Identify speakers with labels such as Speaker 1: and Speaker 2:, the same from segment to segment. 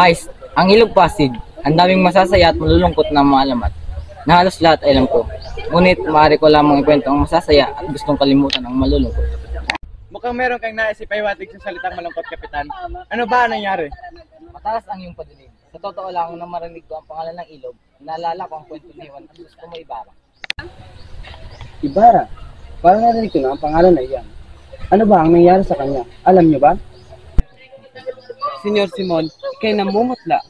Speaker 1: Ice, ang Ilog Pasig, ang daming masasaya at malulungkot na mga alamat, na halos lahat ay alam ko. Ngunit maaari ko lamang ikwento ang masasaya at gustong kalimutan ang malulungkot.
Speaker 2: Mukhang meron kang nais ipaiwatig sa salitang malungkot, Kapitan. Ano ba ang nangyari?
Speaker 1: Matalas ang iyong padinig. Sa totoo lang, nang marinig ko ang pangalan ng ilog, naalala ko ang kwento ni Juan at gusto mo Ibarra.
Speaker 3: Ibarra, parang narinig ko na ang pangalan na iyan. Ano ba ang nangyari sa kanya? Alam niyo ba?
Speaker 4: Senyor Simon, ikay namumutla.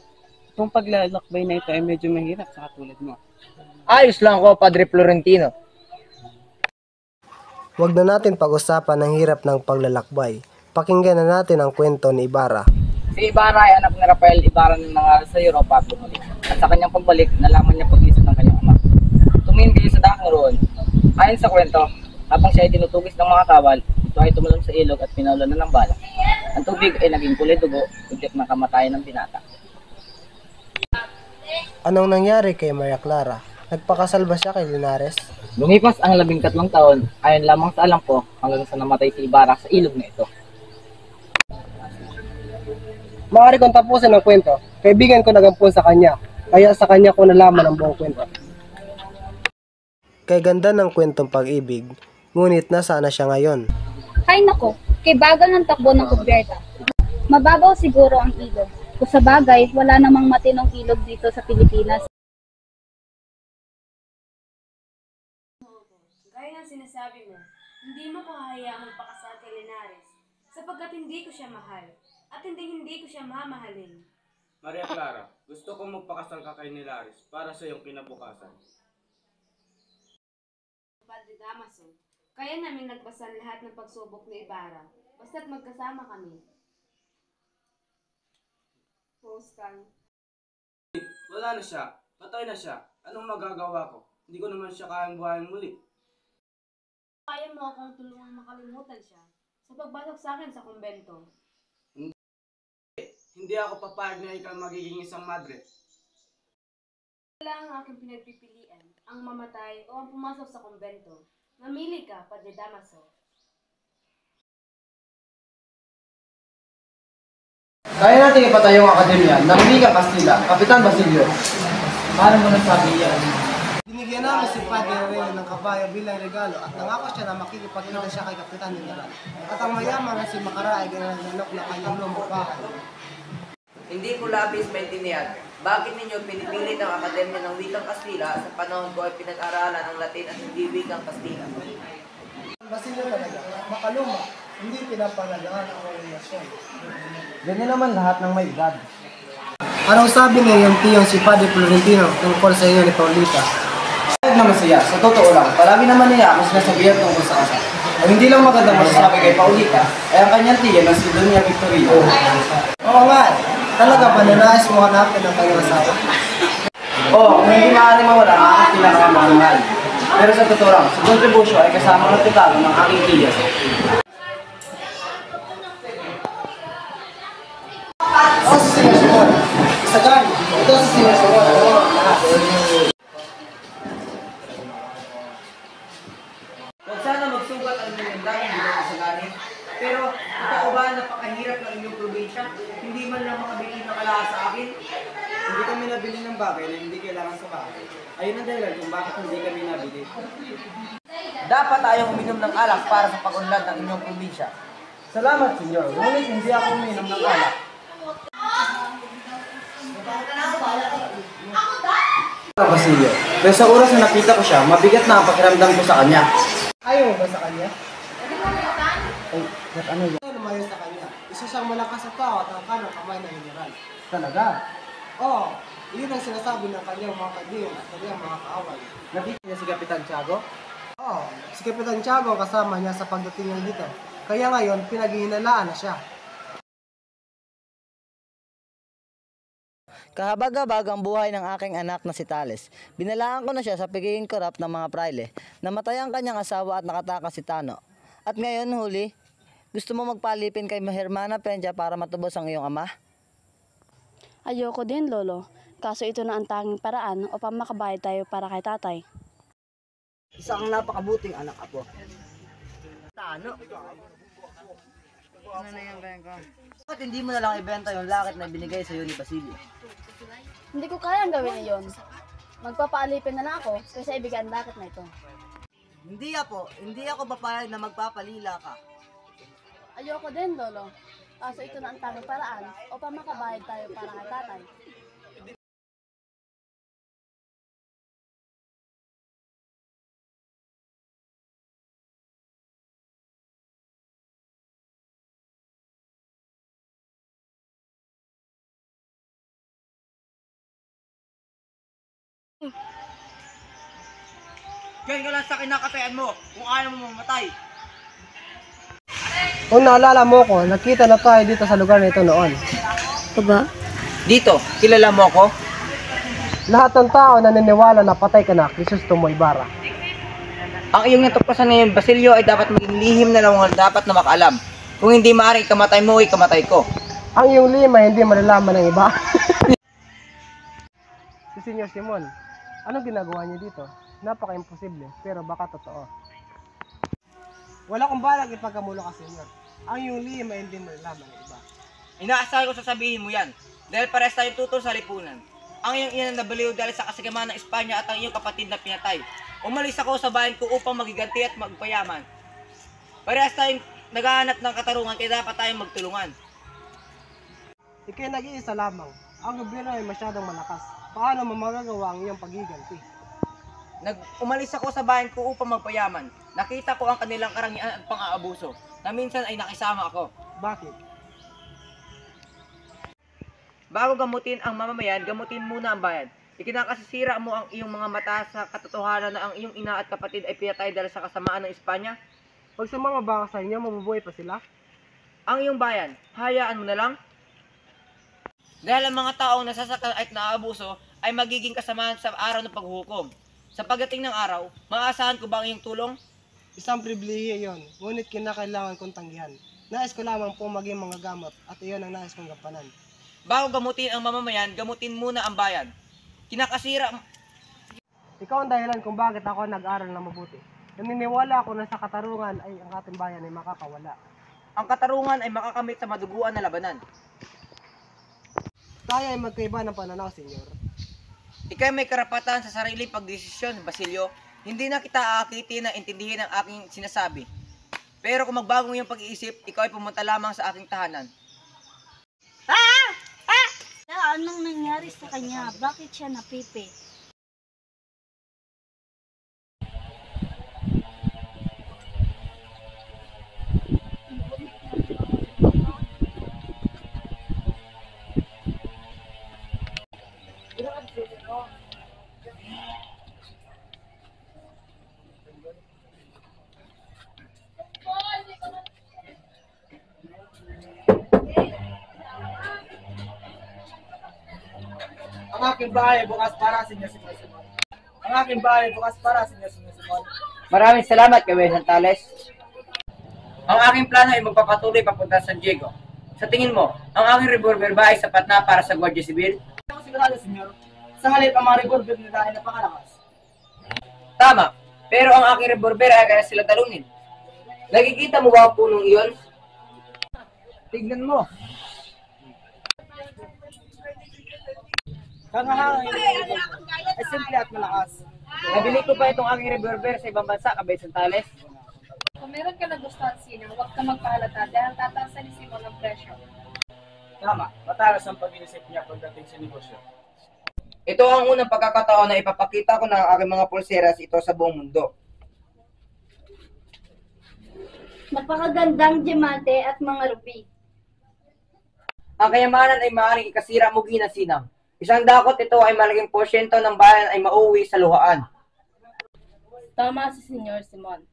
Speaker 4: Itong paglalakbay na ito ay medyo mahirap sa katulad mo.
Speaker 1: Ayos lang ko, Padre Florentino.
Speaker 5: Huwag na natin pag-usapan ang hirap ng paglalakbay. Pakinggan na natin ang kwento ni Ibarra.
Speaker 1: Si Ibarra ay anak ni Rafael Ibarra na nangaral sa Europa at bumalik. At sa kanyang pagbalik, nalaman niya pag-isip ng kanyang ama. Tumingin kayo sa dako roon. Ayon sa kwento, habang siya ay tinutugis ng mga kawal, ito ay tumalon sa ilog at pinaulan na ng bala. Ang tubig ay naging kulay dugo, udyok ng kamatayan ng binata.
Speaker 5: Anong nangyari kay Maria Clara? Nagpakasal ba siya kay Linares?
Speaker 1: Lumipas ang 13 taon, ayon lamang sa alam ko, hanggang sa namatay si Ibarra sa ilog na ito.
Speaker 5: Maaari kong tapusin ang kwento. Kaibigan ko nagampun sa kanya, kaya sa kanya ko nalaman ang buong kwento. Kay ganda ng kwentong pag-ibig, ngunit nasaan na siya ngayon?
Speaker 6: Ay nako, kay bagal ng takbo ng kubyerta. Mababaw siguro ang ilog. Kung sa bagay, wala namang matinong ilog dito sa Pilipinas.
Speaker 7: Gaya ng sinasabi mo, hindi mo ko hahayaang magpakasal kay Linares sapagkat hindi ko siya mahal at hindi ko siya mamahalin.
Speaker 2: Maria Clara, gusto kong magpakasal ka kay Nilares para sa iyong kinabukasan.
Speaker 7: Padre Damaso, kaya namin nagpasan lahat ng pagsubok ni Ibarra basta't magkasama kami. Postang.
Speaker 2: Wala na siya. Patay na siya. Anong magagawa ko? Hindi ko naman siya kayang buhayin muli.
Speaker 7: Kaya mo akong tulungang makalimutan siya sa pagbasok sa akin sa kumbento.
Speaker 2: Hindi ako papayag na ikaw magiging isang madre.
Speaker 7: Wala ang aking pinagpipilian, ang mamatay o ang pumasok sa kumbento. Mamili ka, Padre Damaso.
Speaker 3: Kaya natin ipatayo ang akademya ng Liga Castilla, Kapitan Basilio.
Speaker 1: Paano mo nasabi yan?
Speaker 5: Binigyan namin si Padre Rey ng kabayo bilang regalo at nangako siya na makikipagkita siya kay Kapitan General. At ang mayaman na si Makara ay ginanok na kanyang lumang bahay.
Speaker 8: Hindi ko labis maintindihan. Bakit ninyo pinipilit ang Akademya ng Wikang Kastila sa panahon ko ay pinag-aralan ang Latin at hindi Wikang Kastila?
Speaker 5: Basilio talaga, makaluma, hindi pinapangalagaan ang relasyon.
Speaker 3: Ganyan naman lahat ng may edad.
Speaker 5: Anong sabi ng iyong tiyong si Padre Florentino tungkol sa inyo ni Paulita?
Speaker 3: Kahit naman siya, sa totoo lang, palagi naman niya ako sinasabihan tungkol sa kasal. Ang hindi lang magandang masasabi kay Paulita ay ang kanyang tiya na si Doña Victorina.
Speaker 5: Oo nga, talaga ba nanais mo hanapin ang kanyang asawa?
Speaker 3: Oo, kung hindi maaari mawala ang aking pinakamamahal. Pero sa totoo lang, sa kontribusyo ay kasama ng tutalo ng aking tiya.
Speaker 5: Ako si Sr. Simon. Isagan, ito si Sr. Simon.
Speaker 8: Huwag sana magsugat ang inyong dahil bilang isaganin. Pero, totoo ba napakahirap ng inyong probinsya? Hindi man lang makabili ng kalahas sa akin?
Speaker 3: Hindi kami nabili ng bagay na hindi kailangan sa bahay. Ayun ang dahilan kung bakit hindi kami nabili.
Speaker 8: Dapat tayong uminom ng alak para sa pag-unlad ng inyong probinsya.
Speaker 3: Salamat, senyor. Ngunit hindi ako uminom ng alak. Basilio, pero sa oras na nakita ko siya, mabigat na ang pakiramdam ko sa kanya.
Speaker 5: Ayaw mo ba sa kanya? Ay, ano yan? Lumayo sa kanya. Isa siyang malakas sa tao at ang kanang kamay ng general.
Speaker 3: Talaga?
Speaker 5: Oo, yun ang sinasabi ng kanyang mga kaibigan at kanyang mga kaaway.
Speaker 3: Nakita niya si Kapitan Tiago?
Speaker 5: Oo, si Kapitan Tiago kasama niya sa pagdating niya dito. Kaya ngayon, pinaghihinalaan na siya.
Speaker 9: Kahabag-habag ang buhay ng aking anak na si Tales. Binalaan ko na siya sa pagiging korap ng mga praile. Namatay ang kanyang asawa at nakatakas si Tano. At ngayon, huli, gusto mo magpalipin kay Hermana Peña para matubos ang iyong ama?
Speaker 10: Ayoko din, Lolo. Kaso ito na ang tanging paraan upang makabayad tayo para kay tatay.
Speaker 9: Isa kang napakabuting anak, Apo.
Speaker 5: Tano.
Speaker 9: Ano na yan, Benka? Bakit hindi mo na lang ibenta yung lakit na binigay sa'yo ni Basilio?
Speaker 10: Hindi ko kayang gawin iyon. Magpapaalipin na lang ako kaysa ibigay ang lakit na ito.
Speaker 9: Hindi ako papayag na magpapalila ka.
Speaker 10: Ayoko din, Lolo. Kaso ito na ang tamang paraan upang makabayad tayo para kay tatay.
Speaker 8: Diyan ka lang sa kinakatayan mo kung ayaw mo mamatay.
Speaker 5: Kung naalala mo ko, nakita na tayo dito sa lugar na ito noon.
Speaker 10: Aba?
Speaker 8: Dito, kilala mo ako?
Speaker 5: Lahat ng tao naniniwala na patay ka na, Crisostomo Ibarra.
Speaker 8: Ang iyong natuklasan ngayon, Basilio, ay dapat maging lihim na lang ang dapat na makaalam. Kung hindi maaaring ikamatay mo, ikamatay ko.
Speaker 5: Ang iyong lima hindi malalaman ng iba. Si Senyor Simon, anong ginagawa niyo dito? Napaka-imposible, pero baka totoo. Wala kong balag ipagkamulo ka, Senyor. Ang iyong lima hindi malalaman ng iba.
Speaker 8: Inaasahan ko sasabihin mo yan, dahil pares tayong tutol sa lipunan. Ang iyong ina na baliw dahil sa kasagaman ng Espanya at ang iyong kapatid na pinatay. Umalis ako sa bayan ko upang magiganti at magpayaman. Parehas tayong naghahanap ng katarungan kaya dapat tayong magtulungan.
Speaker 5: Ika'y nag-iisa lamang. Ang gobyerno ay masyadong malakas. Paano mo magagawa ang iyong pagiganti?
Speaker 8: Umalis ako sa bayan ko upang magpayaman. Nakita ko ang kanilang karangyaan at pang-aabuso na minsan ay nakisama ako.
Speaker 5: Bakit?
Speaker 8: Bago gamutin ang mamamayan, gamutin muna ang bayan. Ikinakasisira mo ang iyong mga mata sa katotohanan na ang iyong ina at kapatid ay pinatay dahil sa kasamaan ng Espanya.
Speaker 5: Pag sumama ba ka sa inyo, mabubuhay pa sila?
Speaker 8: Ang iyong bayan, hayaan mo na lang. Dahil ang mga taong nasasaktan at naaabuso ay magiging kasamahan sa araw ng paghuhukom. Sa pagdating ng araw, maaasahan ko ba ang iyong tulong?
Speaker 5: Isang pribilehiyo yon, ngunit kinakailangan kong tanggihan. Nais ko lamang pong maging mga gamot at iyon ang nais kong gampanan.
Speaker 8: Bago gamutin ang mamamayan, gamutin muna ang bayan. Kinakasira...
Speaker 5: Ikaw ang dahilan kung bakit ako nag-aral na mabuti. Naniniwala ako na sa katarungan ay ang ating bayan ay makakawala.
Speaker 8: Ang katarungan ay makakamit sa maduguan na labanan.
Speaker 5: Tayo ay magkaiba ng pananaw, Senyor.
Speaker 8: Ika'y may karapatan sa sarili pagdesisyon, Basilio. Hindi na kita aakitin na intindihin ang aking sinasabi. Pero kung magbago iyong pag-iisip, ikaw ay pumunta lamang sa aking tahanan.
Speaker 6: Anong nangyari sa kanya? Bakit siya napipi?
Speaker 3: Ang aking bahay bukas para sa inyo, Senyor Simon. Ang aking bahay bukas para sa inyo, Senyor Simon.
Speaker 8: Maraming salamat, Kabe Santales. Ang aking plano ay magpapatuloy papunta sa San Diego. Sa tingin mo, ang aking revolver ba ay sapat na para sa Guardia Civil?
Speaker 3: Hindi ako sigurado, Senyor. Sa halip ang mga revolver nila ay napakalakas.
Speaker 8: Tama, pero ang aking revolver ay kaya sila talunin. Nakikita mo ba ang punong iyon?
Speaker 3: Tignan mo. Kangahangin ay simple at malakas.
Speaker 8: Nabili ko pa itong aking revolver sa ibang bansa, Kabe Santales.
Speaker 7: Kung meron ka nagustuhan sino, huwag ka magpahalata dahil tataasan ni Simon ang presyo.
Speaker 3: Tama, matalas ang pag-iisip niya pagdating sa negosyo.
Speaker 8: Ito ang unang pagkakataon na ipapakita ko ng aking mga pulseras ito sa buong mundo.
Speaker 6: Napakagandang diamante at mga ruby.
Speaker 8: Ang kayamanan ay maaaring ikasira mo ginasinang. Isang dakot ito ay malaking porsyento ng bayan ay mauwi sa luhaan.
Speaker 7: Tama si Senyor Simon.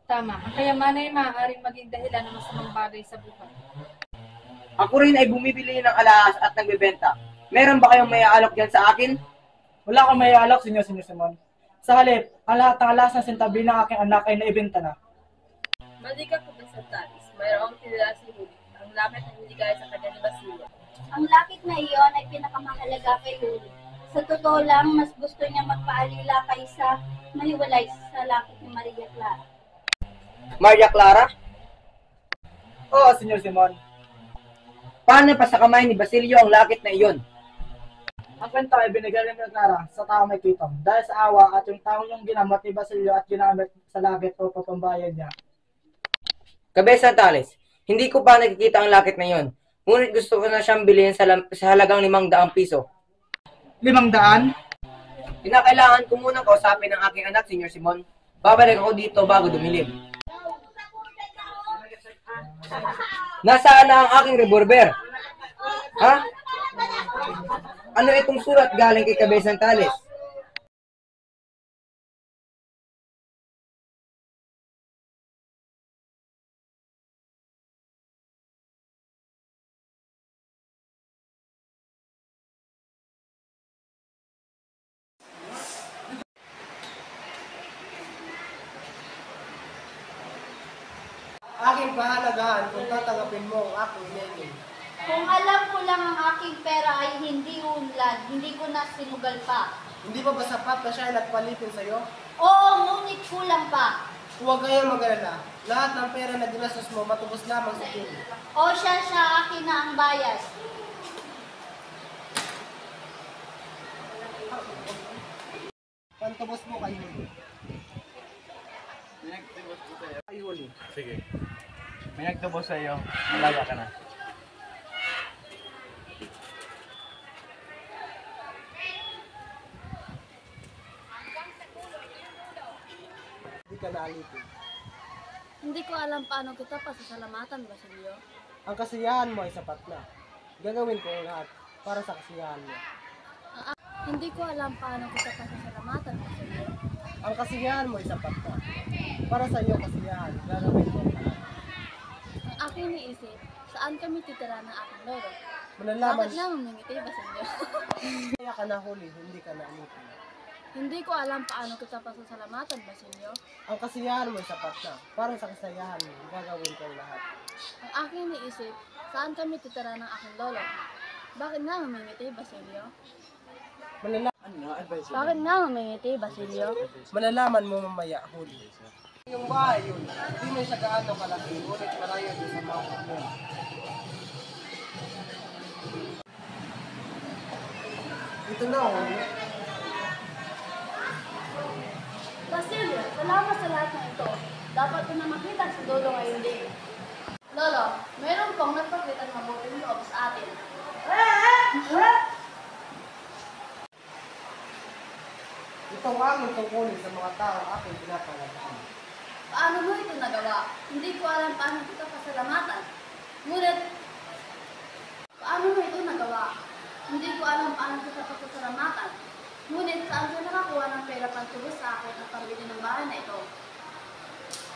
Speaker 7: Tama, ang kayamanan ay maaaring maging dahilan ng masamang bagay sa buhay.
Speaker 8: Ako rin ay bumibili ng alahas at nagbebenta. Meron ba kayong may aalok dyan sa akin?
Speaker 3: Wala akong may alok, Senyor Simon. Sa halip, ang lahat ng alas na sintabi ng aking anak ay naibenta na.
Speaker 7: Mali ka po sa talis. Mayroong tinila si Huli. Ang lakit na binigay sa kanya ni Basilio.
Speaker 6: Ang lakit na iyon ay pinakamahalaga kay Luli. Sa totoo lang, mas gusto niya magpaalila kaysa mahiwalay sa lakit ni Maria Clara.
Speaker 8: Maria Clara?
Speaker 3: Oo, Senyor Simon.
Speaker 8: Paano pa sa kamay ni Basilio ang lakit na iyon?
Speaker 5: Ang kwento ay binigay ni Clara sa tao may kitom dahil sa awa at yung taong yung ginamot ni Basilio at ginamit sa lakit o papambayad niya.
Speaker 8: Kabesa Tales, hindi ko pa nakikita ang lakit na iyon. Ngunit gusto ko na siyang bilhin sa halagang 500 piso.
Speaker 5: 500?
Speaker 8: Kinakailangan ko munang kausapin ang aking anak, Senyor Simon. Babalik ako dito bago dumilim. Nasaan na ang aking revolver? Ha? Ano itong sulat galing kay Kabesang Tales?
Speaker 5: Aking pahalagahan kung tatanggapin mo ang aking hinihingi.
Speaker 6: Kung alam ko lang ang aking pera ay hindi unlad, hindi ko na sinugal pa.
Speaker 5: Hindi pa ba sapat na siya ay nagpalipin sa'yo?
Speaker 6: Oo, ngunit kulang pa.
Speaker 5: Huwag kayong mag-alala. Lahat ng pera na ginastos mo matubos lamang sa kini.
Speaker 6: O siya akin na ang bayad.
Speaker 5: Pantubos mo kayo.
Speaker 3: Ay, huli. Sige. May nagtubo sa iyo. Malaga ka na.
Speaker 5: Hindi ka naalipin.
Speaker 10: Hindi ko alam paano kita pasasalamatan, Basilio.
Speaker 5: Ang kasiyahan mo ay sapat na. Gagawin ko ang lahat para sa kasiyahan mo.
Speaker 10: Hindi ko alam paano kita pasasalamatan, Basilio.
Speaker 5: Ang kasiyahan mo ay sapat na. Para sa iyo kasiyahan, gagawin ko ang lahat.
Speaker 10: Ang aking iniisip, saan kami titira ng aking lolo?
Speaker 5: Malalaman,
Speaker 10: Bakit nga mamingiti, Basilio?
Speaker 5: kaya ka na huli, hindi ka naalipin.
Speaker 10: Hindi ko alam paano kita pasasalamatan, Basilio.
Speaker 5: Ang kasiyahan mo ay sapat na. Para sa kasiyahan mo, gagawin ko ang lahat.
Speaker 10: Ang aking iniisip, saan kami titira ng aking lolo? Bakit nga mamingiti, Basilio? Bakit nga mamingiti, Basilio?
Speaker 5: Malalaman mo mamaya, huli. Yung bahay yun, hindi mo siya gaano kalaki, ngunit marayo din sa mga problema. Ito na, huli.
Speaker 10: Basilio, salamat sa lahat ng ito. Dapat ko na makita si Lolo ngayon din. Lolo, meron pong nagpakita ng mabuting loob sa atin.
Speaker 5: Ito ang aming tungkulin sa mga tao aking pinapangalaman.
Speaker 10: Paano mo ito nagawa? Hindi ko alam paano kita pasalamatan. Ngunit, paano mo ito nagawa? Hindi ko alam paano kita pasalamatan. Ngunit, saan ka nakakuha ng pera pantubos sa akin at pambili ng bahay na ito?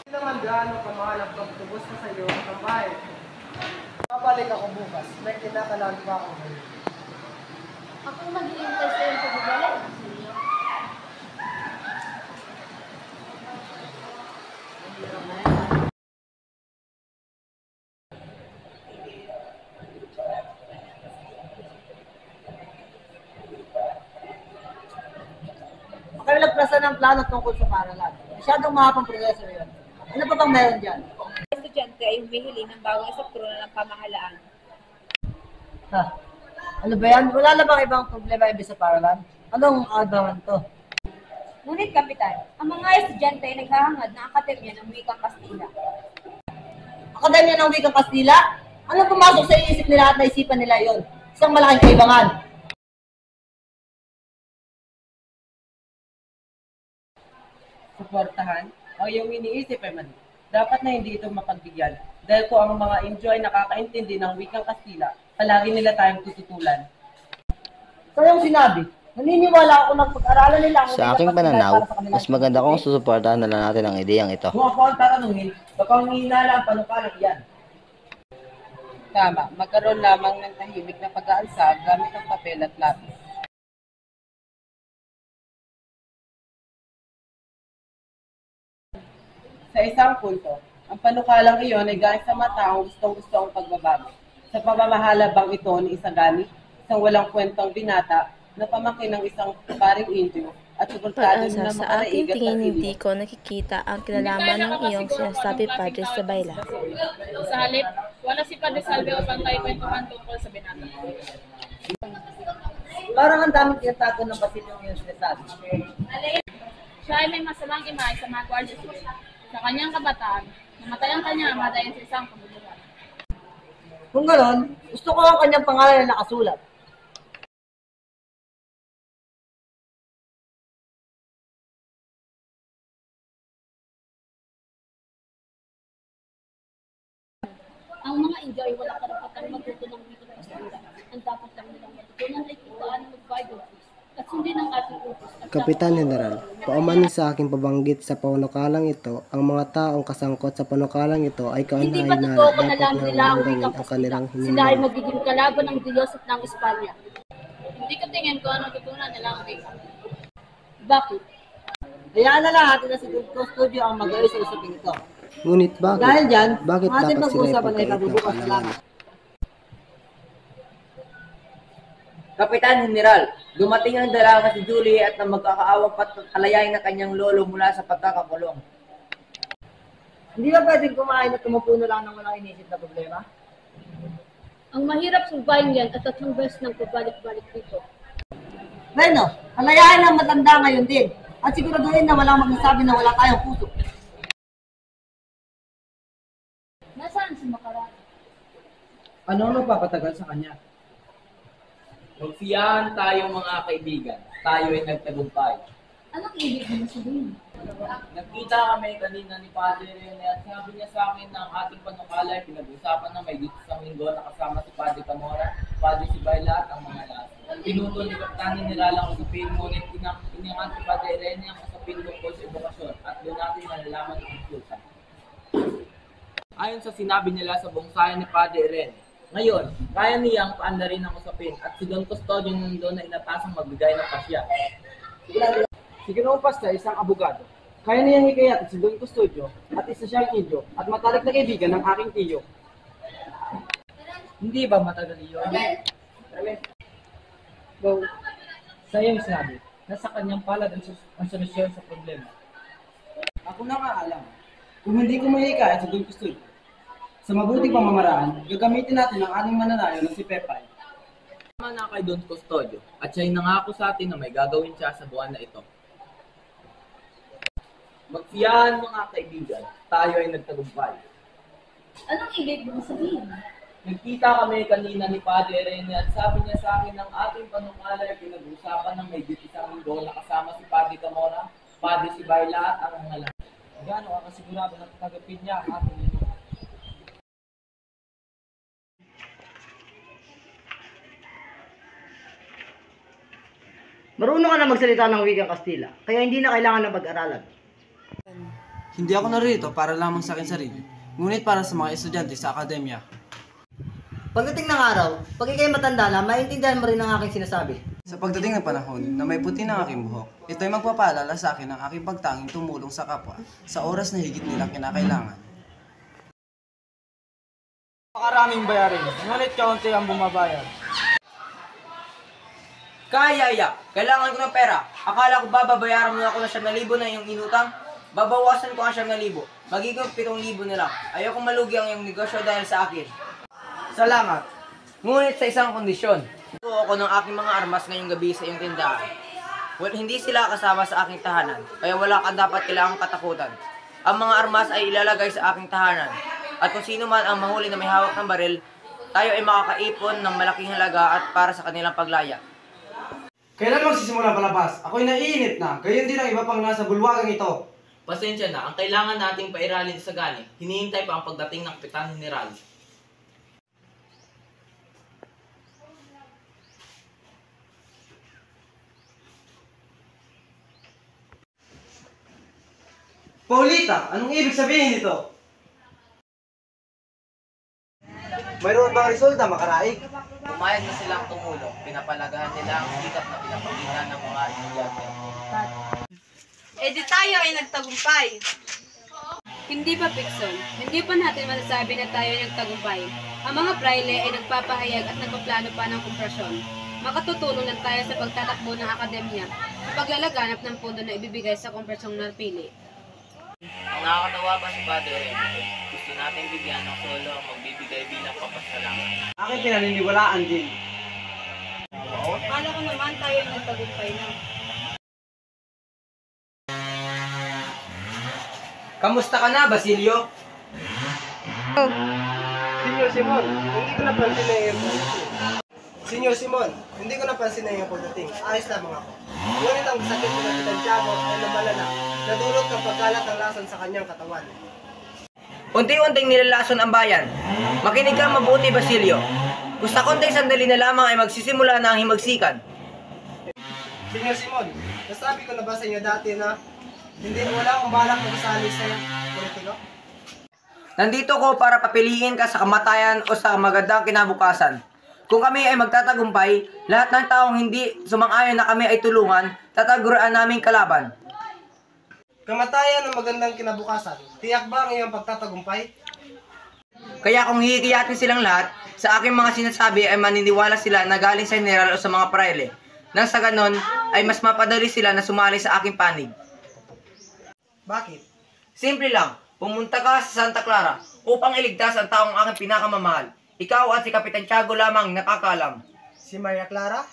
Speaker 5: Hindi naman gaano kamahal ang pagtubos ko sa iyo at ang bahay. Babalik ako bukas. May kinakalaan pa ako ngayon.
Speaker 10: Ako mag-iintay sa iyong pagbabalik, Basilio.
Speaker 9: Makalagplasan ng plano tungkol sa paaralan. Masyadong mahapang proseso yun. Ano pa bang meron dyan?
Speaker 11: Estudyante ay humihiling ng bagong estruktura ng pamahalaan.
Speaker 9: Ha? Ano ba yan? Wala na bang ibang problema ibig sa paaralan? Anong agawan to?
Speaker 11: Ngunit, Kapitan, ang mga estudyante ay naghahangad ng akademya ng wikang Kastila.
Speaker 9: Akademya ng Wikang Kastila? Ano pumasok sa isip nila at naisipan nila yon? Isang malaking kaibangan.
Speaker 4: Suportahan, ang iyong iniisip ay mali. Dapat na hindi ito mapagbigyan dahil kung ang mga Indio ay nakakaintindi ng wikang Kastila, palagi nila tayong tututulan.
Speaker 9: So yung sinabi, naniniwala ako na pag-aralan nila ang Sa Wikang aking Kastila pananaw, para sa kanilang mas maganda kung susuportahan na lang natin ang ideyang ito.
Speaker 8: Kung ako ang tatanungin, baka hinala ang panukalang yan.
Speaker 4: Tama, magkaroon lamang ng tahimik na pag-aalsa gamit ang papel at lapis. Sa isang punto, ang panukalang iyon ay galing sa mga taong gustong-gusto ang pagbabago. Sa pamamahala bang ito ni Isagani, isang walang kwentong binata na pamangkin ng isang paring Indio at suportado
Speaker 12: Pag-asa,
Speaker 4: nilang
Speaker 12: sa
Speaker 4: mga
Speaker 12: aking
Speaker 4: naigat
Speaker 12: tingin
Speaker 4: na
Speaker 12: hindi ko nakikita ang kinalaman ng iyong sinasabi, Padre Sabayla.
Speaker 13: Sa halip, wala si Padre Salve upang tayo kwentuhan tungkol sa binata.
Speaker 4: Parang ang daming tinatago ng basit yung iyong sinasabi.
Speaker 13: Siya ay may masamang imahe sa mga guardians. Sa kanyang kabataan, namatay ang kanyang ama dahil sa isang pamumuhay.
Speaker 9: Kung ganoon, gusto ko ang kanyang pangalan na nakasulat.
Speaker 10: Ang mga Indio ay walang karapatang matuto ng wikang Kastila. Ang dapat lang nilang matutunan ay kung paano mag-Bible quiz at sundin ang ating utos.
Speaker 5: Kapitan General, paumanin sa aking pabanggit sa panukalang ito, ang mga taong kasangkot sa panukalang ito ay
Speaker 10: Hindi ba
Speaker 5: kauna-aina
Speaker 10: totoo
Speaker 5: dapat
Speaker 10: na nila ang
Speaker 5: gawin
Speaker 10: wikang
Speaker 5: ang
Speaker 10: Kastila?
Speaker 5: kanilang
Speaker 10: Sila ay
Speaker 5: hininga.
Speaker 10: magiging kalaban ng Diyos at ng Espanya.
Speaker 13: Hindi ko tingin ko ano tutunan nila ang wika.
Speaker 10: Bakit?
Speaker 9: Hayaan na lang natin na si Dr. Studio ang mag-ayos sa usaping ito.
Speaker 5: Ngunit bakit?
Speaker 9: Dahil dyan,
Speaker 5: bakit
Speaker 9: ang ating
Speaker 5: dapat sila
Speaker 9: pag-uusapan ay
Speaker 5: ipagkait ng
Speaker 9: magbubukas
Speaker 5: kaalaman?
Speaker 9: lamang.
Speaker 8: Kapitan General, dumating ang dalaga si Julie at na magkakaawang patalayain ng kanyang lolo mula sa pagkakakulong.
Speaker 9: Hindi ba pwedeng kumain at tumupo na lang ng walang inisip na problema?
Speaker 10: Ang mahirap sulbahin yan at 3 beses nang pabalik-balik dito.
Speaker 9: Bueno, halayain ang matanda ngayon din. At siguraduhin na walang magsasabi na wala tayong puso.
Speaker 10: Nasaan si Makarani?
Speaker 3: Ano ang nagpapatagal sa kanya?
Speaker 1: Magsiyahan tayo mga kaibigan. Tayo ay nagtagumpay.
Speaker 10: Anong ibig mo sabihin?
Speaker 1: Nagkita kami kanina ni Padre Rene at sabi niya sa akin na ang ating panukala ay pinag-usapan ng may isang linggo na kasama si Padre Camora, Padre Sibayla at ang mga lahat. Pinutol ni Kapitan General ang usapin, ngunit inangan si Padre Rene ang usapin tungkol sa edukasyon at doon natin malalaman ang kulsa. Ayon sa sinabi nila sa bongsayan ni Padre Rene, ngayon, kaya niyang paandarin ang usapin at si Don Custodio nandun na inatasang magbigay ng pasya.
Speaker 3: Si Ginoong Pasta ay isang abogado. Kaya niyang hikayat si Don Custodio at isa siyang Indio at matalik na kaibigan ng aking tiyo.
Speaker 1: Hindi ba matagal yun?
Speaker 3: Go. Sa iyong sinabi, nasa kanyang palad ang solusyon sa problema. Ako na nga alam. Kung hindi ko mahikayat si Don Custodio, sa mabuting pamamaraan, gagamitin natin ang ating mananayo na si Pepay.
Speaker 1: Tama na kay Don Custodio at siya'y nangako sa atin na may gagawin siya sa buwan na ito. Magsiyahan mga kaibigan, tayo ay nagtagumpay.
Speaker 10: Anong ibig mo sabihin?
Speaker 1: Nagkita kami kanina ni Padre Rene at sabi niya sa akin ng ating panukala ay pinag-usapan ng may isang linggo na kasama si Padre Camora, Padre Sibayla at ang mga lahat.
Speaker 3: Gaano ang kasigurado na tagapin niya ang ating ino?
Speaker 9: Marunong ka na magsalita ng wikang Kastila, kaya hindi na kailangan ng pag-aralan.
Speaker 3: Hindi ako narito para lamang sa akin sarili, ngunit para sa mga estudyante sa akademya.
Speaker 9: Pagdating ng araw, pag ikay matanda na, maintindihan mo rin ang aking sinasabi.
Speaker 3: Sa pagdating ng panahon na may puti ng aking buhok, ito ay magpapaalala sa akin ng aking pagtanging tumulong sa kapwa sa oras na higit nilang kinakailangan. Makaraming bayarin, ngunit kaunti ang bumabayad.
Speaker 8: Kaya, kailangan ko ng pera. Akala ko babayaran mo ako ng 7,000 na iyong inutang. Babawasan ko ang 7,000. Magiging 7,000 na lang. Ayokong malugi ang iyong negosyo dahil sa akin. Salamat. Ngunit sa isang kondisyon. Tutuo ako ng aking mga armas ngayong gabi sa iyong tindahan. Well, hindi sila kasama sa aking tahanan, kaya wala ka dapat kailangang katakutan. Ang mga armas ay ilalagay sa aking tahanan. At kung sino man ang mahuli na may hawak ng baril, tayo ay makakaipon ng malaking halaga at para sa kanilang paglaya.
Speaker 3: Kailan magsisimula palabas? Ako'y naiinit na, gayon din ang iba pang nasa bulwagang ito.
Speaker 1: Pasensya na, ang kailangan nating pairalin sa gani, hinihintay pa ang pagdating ng Kapitan General.
Speaker 3: Paulita, anong ibig sabihin nito? Mayroon bang resulta, makaraig?
Speaker 1: Pumayag na silang tumulong, pinapalagahan nila ang sikap na pinapakita ng mga estudyante.
Speaker 7: Di tayo ay nagtagumpay. Hindi pa Pixon, hindi pa natin masasabi na tayo ay nagtagumpay. Ang mga praile ay nagpapahayag at nagpaplano pa ng operasyon. makatutulong lang tayo sa pagtatakbo ng akademya sa paglalaganap ng pondo na ibibigay sa kung personal pili.
Speaker 8: Ang nakakatawa pa si Padre Emilio, gusto natin bigyan ng solo ang magbibigay bilang papasalamat.
Speaker 3: Aking pinaniniwalaan din.
Speaker 11: Kala ko naman tayo yung nagtagumpay na.
Speaker 8: Kamusta ka na, Basilio?
Speaker 5: Senyor Simon, hindi ko napansin na iyong pagdating. Senyor Simon, hindi ko napansin na iyong pagdating. Ayos lamang ako. Ngunit ang sakit ko na Kapitan Tiago ay namalala na dulot ng pagkalat ng lason sa kanyang katawan.
Speaker 8: Unti-unting nilalason ang bayan. Makinig ka mabuti, Basilio. Kung sa konting sandali na lamang ay magsisimula na ang himagsikan.
Speaker 5: Senyor Simon, nasabi ko na ba sa inyo dati na wala akong balak magsali sa politiko?
Speaker 8: Nandito ko para papiliin ka sa kamatayan o sa magandang kinabukasan. Kung kami ay magtatagumpay, lahat ng taong hindi sumang-ayon na kami ay tulungan, tataguran naming kalaban.
Speaker 5: Kamatayan ng magandang kinabukasan. Tiyak ba ang iyong pagtatagumpay?
Speaker 8: Kaya kung hihiyatin silang lahat, sa aking mga sinasabi ay maniniwala sila na galing sa general o sa mga praile. Nang sa ganon, ay mas mapadali sila na sumali sa aking panig.
Speaker 5: Bakit?
Speaker 8: Simple lang, pumunta ka sa Santa Clara upang iligtas ang taong aking pinakamamahal. Ikaw at si Kapitan Tiago lamang nakakaalam.
Speaker 5: Si Maria Clara?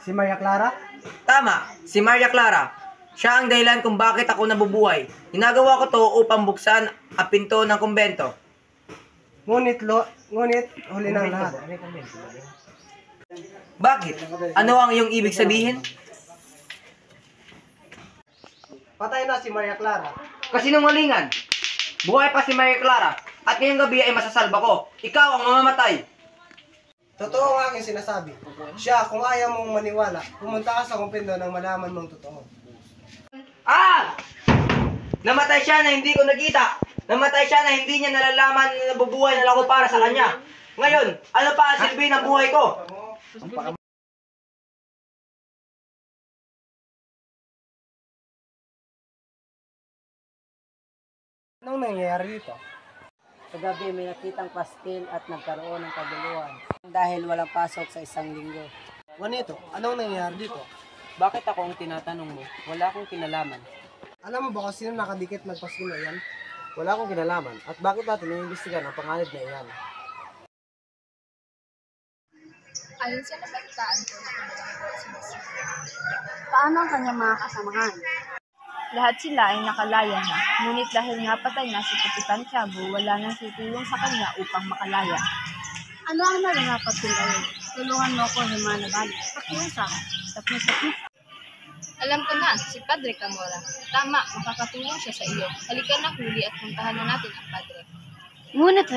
Speaker 5: Si Maria Clara?
Speaker 8: Tama, si Maria Clara. Siya ang dahilan kung bakit ako nabubuhay. Ginagawa ko to upang buksan ang pinto ng kumbento.
Speaker 5: Ngunit huli ng lahat.
Speaker 8: Bakit? Ano ang iyong ibig sabihin?
Speaker 5: Patay na si Maria Clara.
Speaker 8: Kasinungalingan. Buhay pa si Maria Clara. At ngayong gabi ay masasalba ko. Ikaw ang mamamatay.
Speaker 5: Totoo ang aking sinasabi. Siya, kung ayaw mong maniwala, pumunta ka sa kumpendo nang malaman mong totoo.
Speaker 8: Ah! Namatay siya na hindi ko nakita. Namatay siya na hindi niya nalalaman na nabubuhay na ako para sa kanya. Ngayon, ano pa ang silbi ng buhay ko?
Speaker 5: Anong nangyayari dito?
Speaker 9: Sa gabi may nakitang pastil at nagkaroon ng kaguluhan dahil walang pasok sa isang linggo.
Speaker 5: Juanito, anong nangyayari dito?
Speaker 4: Bakit ako ang tinatanong mo? Wala akong kinalaman.
Speaker 5: Alam mo ba kung sino nakadikit nagpaskil na yan? Wala akong kinalaman. At bakit natin iimbestigan ang panganib na iyan?
Speaker 10: Ayon sa nabalitaan ko na kanilang si paano ang kanyang mga kasamahan?
Speaker 11: Lahat sila ay nakalaya na, ngunit dahil nga patay na si Kapitan Tiago, wala nang tutulong sa kanya upang makalaya.
Speaker 10: Ano ang nararapat ko ngayon? Tulungan mo ko, Himana Bali. Pakiusap. Sapno.
Speaker 11: Alam ko na, si Padre Camora. Tama, makakatulong siya sa iyo. Halika na huli at puntahan na natin ang Padre.
Speaker 10: Ngunit,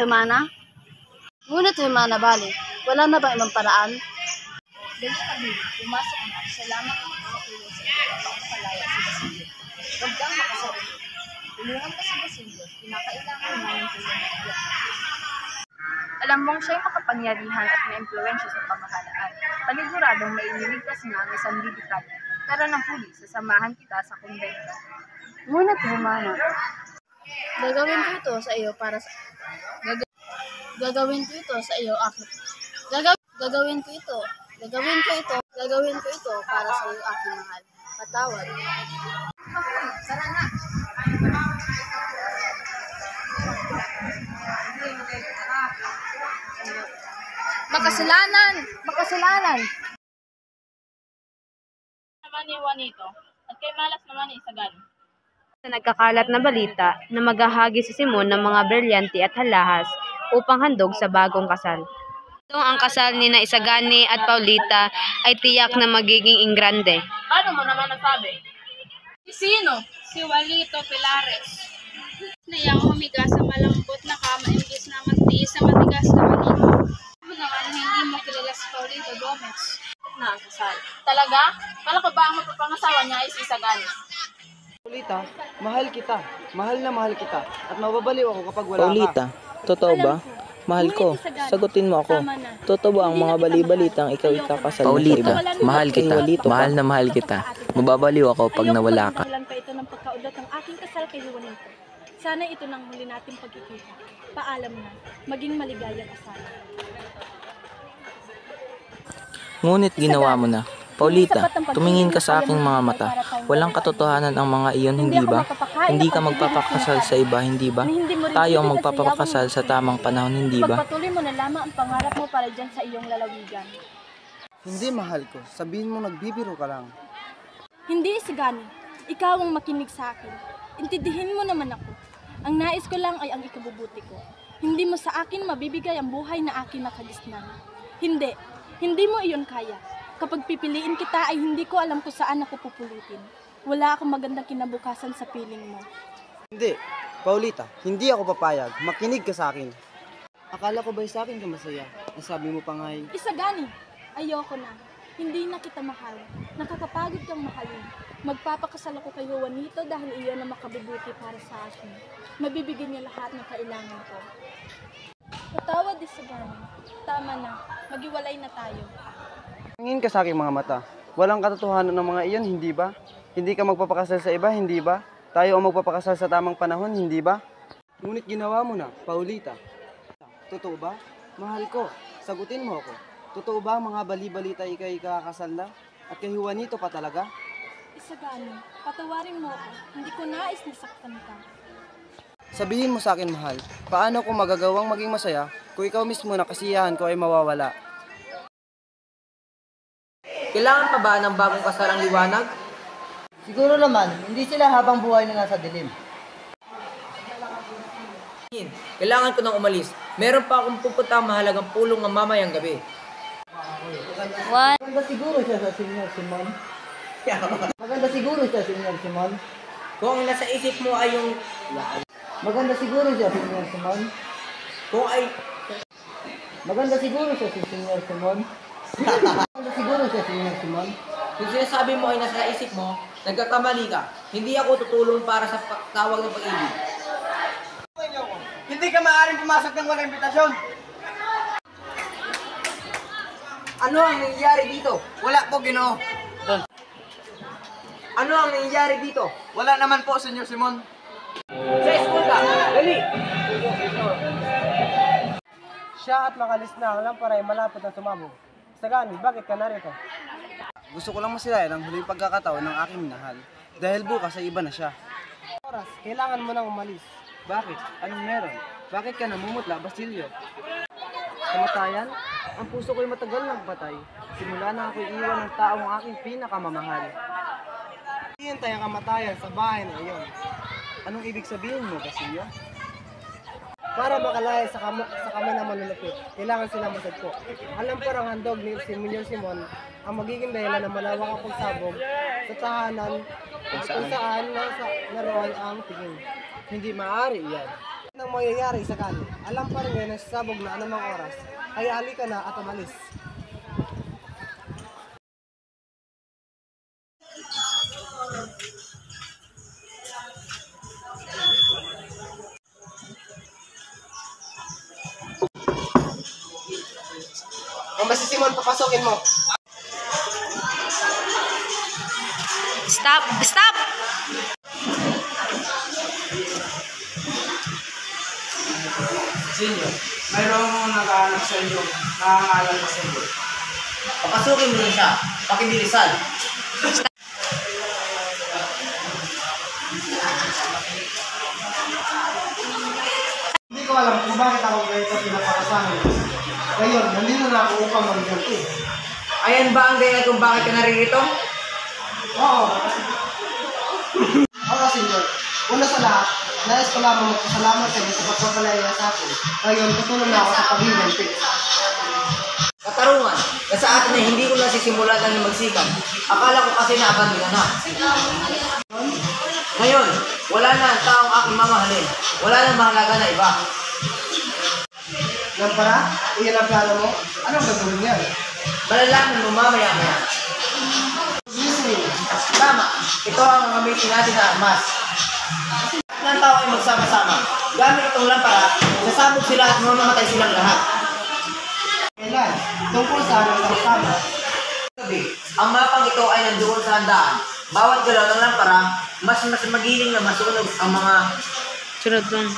Speaker 10: Himana Bali, wala na bang ibang paraan?
Speaker 11: Dali na, Bibi. Pumasok na. Salamat ang makakatulong sa iyo upang makalaya si Basilio. Huwag kang makasarili. Tulungan ka si Basilio. Kinakailangan na ng tulong ng iyo. Alam mong siya'y makapangyarihan at maimpluwensya sa pamahalaan. Paniguradong maililigtas nga ang isang bibitag. Tara ng huli, sasamahan kita sa kumbento.
Speaker 10: Ngunit, Himana, gagawin ko ito sa iyo para sa... Gagawin ko ito sa iyo, aking... Gagawin ko ito para sa iyo, aking mahal. Patawad.
Speaker 11: Tara na!
Speaker 10: Makasalanan!
Speaker 13: Naman ni Juanito, at kay Malas naman ni Isagan.
Speaker 7: Sa nagkakalat na balita na maghahagi si Simon ng mga brilyante at halahas upang handog sa bagong kasal. Ang kasal ni na Isagani at Paulita ay tiyak na magiging ingrande.
Speaker 13: Paano mo naman nasabi? Sino? Si Juanito Pilares. Nayang humiga sa malambot na kama imbis na magtiis sa matigas na manito. Ano naman hindi mo kilala si Paulita Gomez na ang kasal. Talaga? Kala ko ba ang mapapangasawa niya ay si Isagani?
Speaker 3: Paulita, mahal kita. Mahal na mahal kita. At mababaliw ako kapag wala
Speaker 14: Paulita, totoo ba? Mahal ko. Sagutin mo ako. Totoo ba ang mga bali-balitang ikaw ikakasal mo sa iba?
Speaker 15: Paulita, mahal kita. Mahal na mahal kita. Mababaliw ako pag nawala ka.
Speaker 16: Ayoko pa ito ng pagkaudot ng aking kasal kay Juanito. Sana ito nang huli nating pagkikita. Paalam na. Maging maligaya ka sana.
Speaker 14: Ngunit ginawa mo na. Paulita, tumingin ka sa aking mga mata. Walang katotohanan ang mga iyon, hindi ba? Hindi ka magpapakasal sa iba, hindi ba? Tayo ang magpapakasal sa tamang panahon, hindi ba?
Speaker 16: Pagpatuloy mo na lamang ang pangarap mo para dyan sa iyong lalawigan.
Speaker 3: Hindi, mahal ko. Sabihin mo nagbibiro ka lang.
Speaker 16: Hindi, Isigani. Ikaw ang makinig sa akin. Intindihin mo naman ako. Ang nais ko lang ay ang ikabubuti ko. Hindi mo sa akin mabibigay ang buhay na akin nakagisnan. Hindi mo iyon kaya. Kapag pipiliin kita ay hindi ko alam kung saan ako pupulutin. Wala akong magandang kinabukasan sa piling mo.
Speaker 3: Hindi, Paulita, hindi ako papayag. Makinig ka sa akin. Akala ko ba'y sa akin ka masaya? Nasabi mo pa nga
Speaker 16: Isagani, ayoko na. Hindi na kita mahal. Nakakapagod kang mahalin. Magpapakasal ako kay Juanito dahil iyon ang makabubuti para sa akin. Mabibigyan niya lahat ng kailangan ko. Patawad, Isagani. Tama na. Maghiwalay na tayo.
Speaker 3: Tingin ka sa aking mga mata. Walang katotohanan ng mga iyon, hindi ba? Hindi ka magpapakasal sa iba, hindi ba? Tayo ang magpapakasal sa tamang panahon, hindi ba? Ngunit ginawa mo na, Paulita. Totoo ba? Mahal ko, sagutin mo ako. Totoo ba mga bali-balita ikay kakasal na? At kay Juanito pa talaga?
Speaker 16: Isagani, patawarin mo ako. Hindi ko nais nasaktan ka.
Speaker 3: Sabihin mo sa akin, mahal, paano ko magagawang maging masaya kung ikaw mismo na kasiyahan ko ay mawawala?
Speaker 8: Kailangan pa ba ng bagong kasal ang liwanag?
Speaker 9: Siguro naman, hindi sila habang buhay na nasa dilim.
Speaker 8: Kailangan ko nang umalis. Meron pa akong pupuntang mahalagang pulong ng mamayang gabi.
Speaker 9: Maganda siguro siya sa Senior Simon. Maganda siguro siya, Senior Simon.
Speaker 8: Kung ang nasa isip mo ay yung...
Speaker 9: Maganda siguro siya, Senior Simon.
Speaker 8: Kung ay...
Speaker 9: Maganda siguro siya, Senior Simon. Maganda siguro siya, Senior Simon.
Speaker 8: Kung sinasabi mo ay nasa isip mo, nagkakamali ka. Hindi ako tutulong para sa tawag ng pag-ibig.
Speaker 5: Hindi ka maaaring pumasok ng walang imbitasyon.
Speaker 8: Ano ang nangyayari dito?
Speaker 5: Wala po, Ginoo.
Speaker 8: Ano ang nangyayari dito?
Speaker 5: Wala naman po, Senyor Simon.
Speaker 8: Sa eskulta, dali!
Speaker 3: Siya at makalis na ang lampara ay malapit na sumabog. Sagani, bakit ka narito? Gusto ko lang masilayan ang huling pagkakataon ng aking minahal. Dahil bukas ay iba na siya. Oras, kailangan mo nang umalis. Bakit? Anong meron? Bakit ka namumutla, Basilio? Kamatayan? Ang puso ko'y matagal nang patay. Simula na ako'y iwan ng taong aking pinakamamahal. Hihintay ang kamatayan sa bahay na iyon. Anong ibig sabihin mo, Basilio? Para makalaya sa kamay ng manulupit, kailangan sila masagpo. Alam po ang handog ni Senyor Simon ang magiging dahilan ng malawak ang pagsabog sa tahanan kung saan naroon ang tingin. Hindi maaari iyan. Ang mangyayari sa kanya, alam pa rin na sasabog na anumang oras, kaya halika na at umalis. Kung ba si Simon, papasokin mo.
Speaker 7: Stop! Stop!
Speaker 2: Senyor, mayroon akong nag-aanap sa inyo. Nakangalan sa inyo.
Speaker 8: Papasukin mo siya. Pakibilisan.
Speaker 3: Hindi ko alam kung bakit ako ganito pinapakasahan. Ngayon, nandito na ako upang mag-ganti.
Speaker 8: Ayan ba ang dahilan kung bakit ka naririto?
Speaker 3: Oo. Oo, Senyor. Una sa lahat, nais ko lamang magpasalamat sa inyo sa pagpapalaya sa akin. Ngayon, tutulong na ako sa pag-ganti.
Speaker 8: Katarungan, na sa atin ay hindi ko lang sisimulan ng magsikap. Akala ko kasi naabandon na. Ngayon, wala na ang taong aking mamahalin. Wala nang mahalaga na iba.
Speaker 3: Lampara, iyan ang plano mo? Anong gagawin niyan?
Speaker 8: Malalaman mo mamaya-maya. Tama, ito ang gamitin natin na armas. Ng tao ay magsama-sama. Gamit itong lampara, sasabog sila at mamamatay silang lahat.
Speaker 3: Kailan? Tungkol sa anong sama-sama?
Speaker 8: Ang mapang ito ay nandoon sa handaan. Bawat galaw ng lampara, mas magiling na masunog ang mga
Speaker 7: Sunod lang.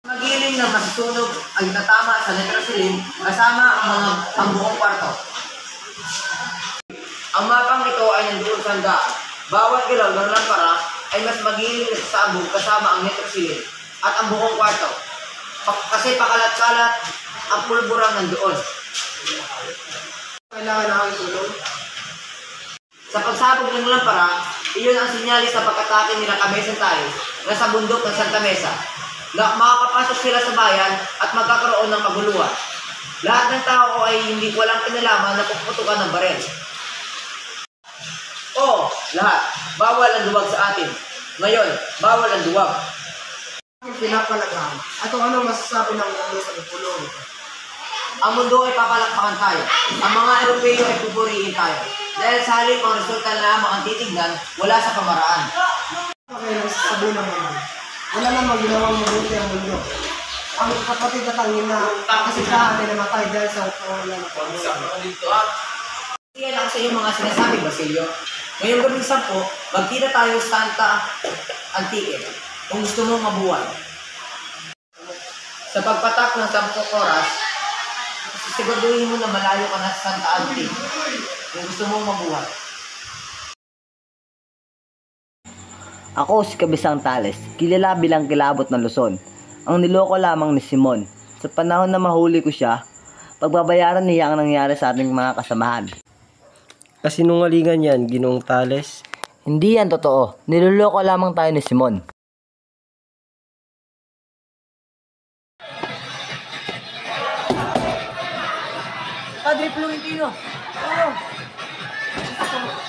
Speaker 8: magiling na masusunog ay tatama sa nitrosilin kasama ang buong kwarto. Ang mapang ito ay nandoon sa handaan. Bawat galaw ng lampara ay mas magiging sa abog kasama ang nitrosilin at ang buong kwarto. Kasi pakalat-kalat ang pulburang nandoon.
Speaker 5: Kailangan na ang tulong.
Speaker 8: Sa pagsabog ng lampara, iyon ang sinyalis sa pag-atake nila Cabeza tayo na sa bundok ng Santa Mesa. Makakapasok sila sa bayan at magkakaroon ng kaguluhan. Lahat ng tao ay hindi walang kinalaman na puputukan ng barel. Oo, lahat. Bawal ang duwag sa atin. Ngayon, bawal ang duwag.
Speaker 5: Pinapalagaan. At kung ano masasabi ng mundo sa pupulong ito?
Speaker 8: Ang mundo ay papalakpakan tayo. Ang mga Europeo ay pupurihin tayo. Dahil sa halip ang resulta na lamang ang titignan, wala sa pamaraan.
Speaker 5: Kaya nasasabi ng mundo. Wala namang ginawang mabuti ang mundo. Ang kapatid at ang ina, kasisahan ay namatay dahil sa kawalan ng Panginoon.
Speaker 8: Iyan ako sa iyong mga sinasabi, Basilio. Ngayong gabing 10, magkita tayo sa Santa Antique kung gusto mong mabuhay. Sa pagpatak ng 10 oras, siguraduhin mo na malayo ka na sa Santa Antique kung gusto mong mabuhay.
Speaker 9: Ako si Kabisang Tales, kilala bilang kilabot ng Luzon. Ang niloko lamang ni Simon. Sa panahon na mahuli ko siya, pagbabayaran niya ang nangyari sa ating mga kasamahan.
Speaker 5: Kasinungalingan yan, Ginoong Tales.
Speaker 9: Hindi yan totoo. Niloloko lamang tayo ni Simon.
Speaker 4: Padre Florentino! Oo!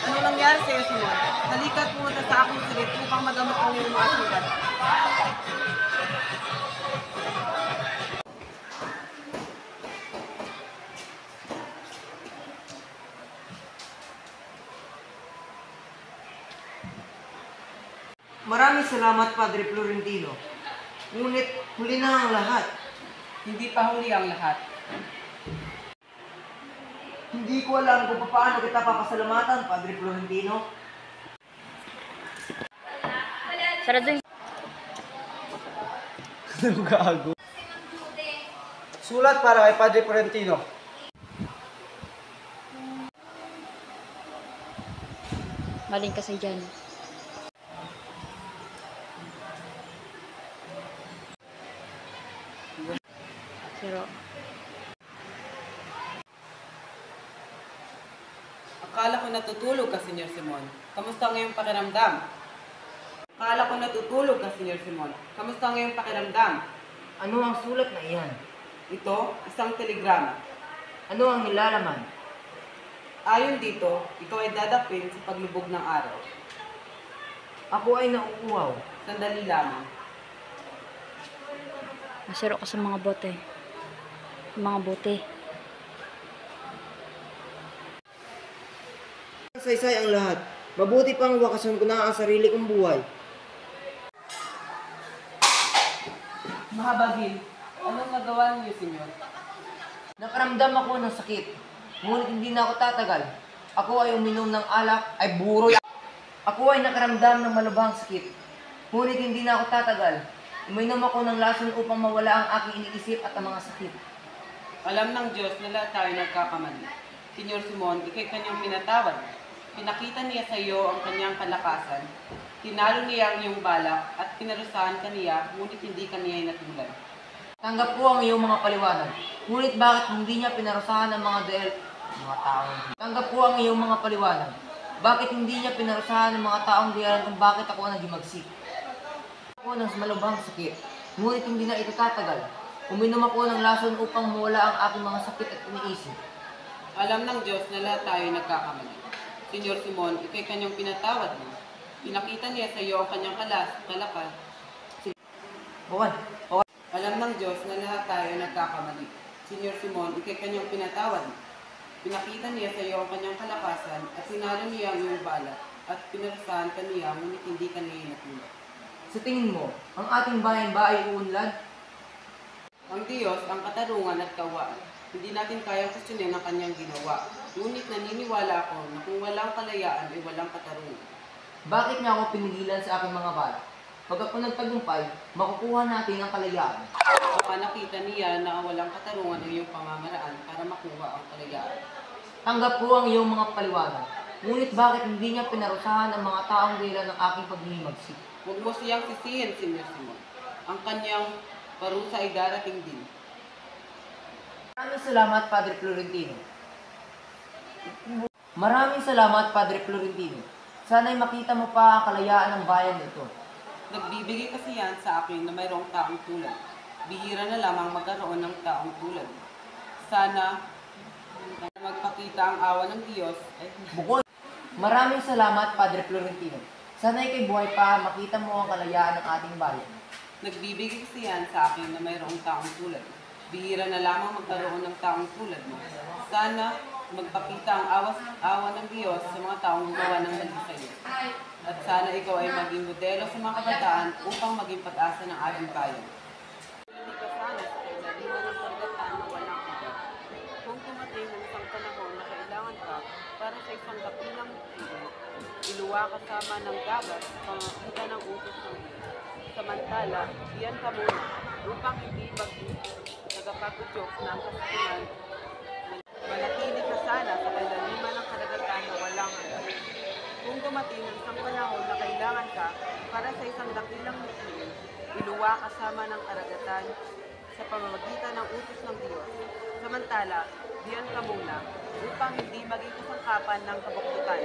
Speaker 4: Ano nangyari sa'yo, Simon? Halika't pumunta sa aking sulit upang magamot ang iyong mga sugat.
Speaker 8: Maraming salamat, Padre Florentino. Ngunit huli na ang lahat.
Speaker 4: Hindi pa huli ang lahat.
Speaker 8: Hindi ko alam kung paano kita papasalamatan, Padre Florentino.
Speaker 7: Sarado yung...
Speaker 5: Gago. Sulat para kay Padre Florentino.
Speaker 7: Maling kasi dyan. Pero...
Speaker 4: Akala ko natutulog ka, Senyor Simon. Kamusta ang iyong pakiramdam? Akala ko natutulog ka, Senyor Simon. Kamusta ang iyong pakiramdam?
Speaker 8: Ano ang sulat na iyan?
Speaker 4: Ito, isang telegrama.
Speaker 8: Ano ang nilalaman?
Speaker 4: Ayon dito, ikaw ay dadapin sa paglubog ng araw.
Speaker 8: Ako ay nauuhaw.
Speaker 4: Sandali lamang.
Speaker 7: Masiro ka sa mga bote. Mga bote.
Speaker 8: Saysay ang lahat. Mabuti pang wakasan ko na ang sarili kong buhay.
Speaker 4: Mahabagin, anong nagawa niyo, Senyor?
Speaker 8: Nakaramdam ako ng sakit. Ngunit hindi na ako tatagal. Ako ay uminom ng alak, ay buroy. Ako ay nakaramdam ng malubhang sakit. Ngunit hindi na ako tatagal. Uminom ako ng lason upang mawala ang aking iniisip at ang mga sakit.
Speaker 4: Alam ng Diyos na lahat tayo nagkakamali. Senyor Simon, ikay kanyang pinatawad. Pinakita niya sa iyo ang kanyang kalakasan. Tinalo niya ang iyong balak at pinarusahan ka niya, ngunit hindi ka niya inatulan.
Speaker 8: Tanggap ko ang iyong mga paliwanag. Ngunit bakit hindi niya pinarusahan ang mga taong? Tanggap ko ang iyong mga paliwanag. Bakit hindi niya pinarusahan ang mga taong diyaran kung bakit ako nagimagsik? Ako ng malubhang sakit. Ngunit hindi na ito tatagal. Uminom ako ng lason upang mawala ang aking mga sakit at iniisip.
Speaker 4: Alam ng Diyos na lahat tayo nagkakamali. Senyor Simon, ikay kanyang pinatawad mo. Pinakita niya sa iyo ang kanyang kalakas.
Speaker 8: Buwan.
Speaker 4: Alam ng Diyos na lahat tayo nagkakamali. Senyor Simon, ikay kanyang pinatawad mo. Pinakita niya sa iyo ang kanyang kalakasan at sinalo niya ang iyong balak at pinarusahan ka niya ngunit hindi ka niya inatulad.
Speaker 8: Sa tingin mo, ang ating bayan ba ay uunlad?
Speaker 4: Ang Diyos ang katarungan at kawaan. Hindi natin kayang kusyonin ang kanyang ginawa. Ngunit naniniwala ako na kung walang kalayaan ay walang katarungan.
Speaker 8: Bakit niya ako pinigilan sa aking mga balak? Pag ako nagtagumpay, makukuha natin ang kalayaan.
Speaker 4: Baka nakita niya na walang katarungan ang iyong pamamaraan para makuha ang kalayaan.
Speaker 8: Tanggap ko ang iyong mga paliwanag. Ngunit bakit hindi niya pinarusahan ang mga taong dahilan ng aking paghihimagsik?
Speaker 4: Huwag mo siyang sisihin, Senyor Simon. Ang kanyang parusa ay darating din.
Speaker 8: Maraming salamat, Padre Florentino. Maraming salamat, Padre Florentino. Sana'y makita mo pa ang kalayaan ng bayan nito.
Speaker 4: Nagbibigay kasi yan sa akin na mayroong taong tulad. Bihira na lamang magkaroon ng taong tulad. Sana magpakita ang awa ng Diyos.
Speaker 8: Bukod. Maraming salamat, Padre Florentino. Sana'y kay buhay pa makita mo ang kalayaan ng ating bayan.
Speaker 4: Nagbibigay kasi yan sa akin na mayroong taong tulad. Bihira na lamang magkaroon ng taong tulad mo. Sana magpakita ang awa ng Diyos sa mga taong gumawa ng mali sa iyo. At sana ikaw ay maging modelo sa mga kabataan upang maging pag-asa ng ating bayan. Hindi ka sana sa kailaliman ng karagatan na walang iba. Kung tumating ang isang panahon na kailangan ka para sa isang kapilang motibo, iluwa kasama ng dagat sa pamamagitan ng utos ng Diyos. Samantala, diyan ka muna upang hindi tagapag-udyok na ang kasitingan. Manatili ka sana sa kailaliman ng karagatan na walang hanggan. Kung dumating ang isang panahon na kailangan ka para sa isang dakilang misiyon, iluwa kasama ng karagatan sa pamamagitan ng utos ng Diyos. Samantala, diyan ka muna upang hindi maging kasangkapan ng kabuktutan.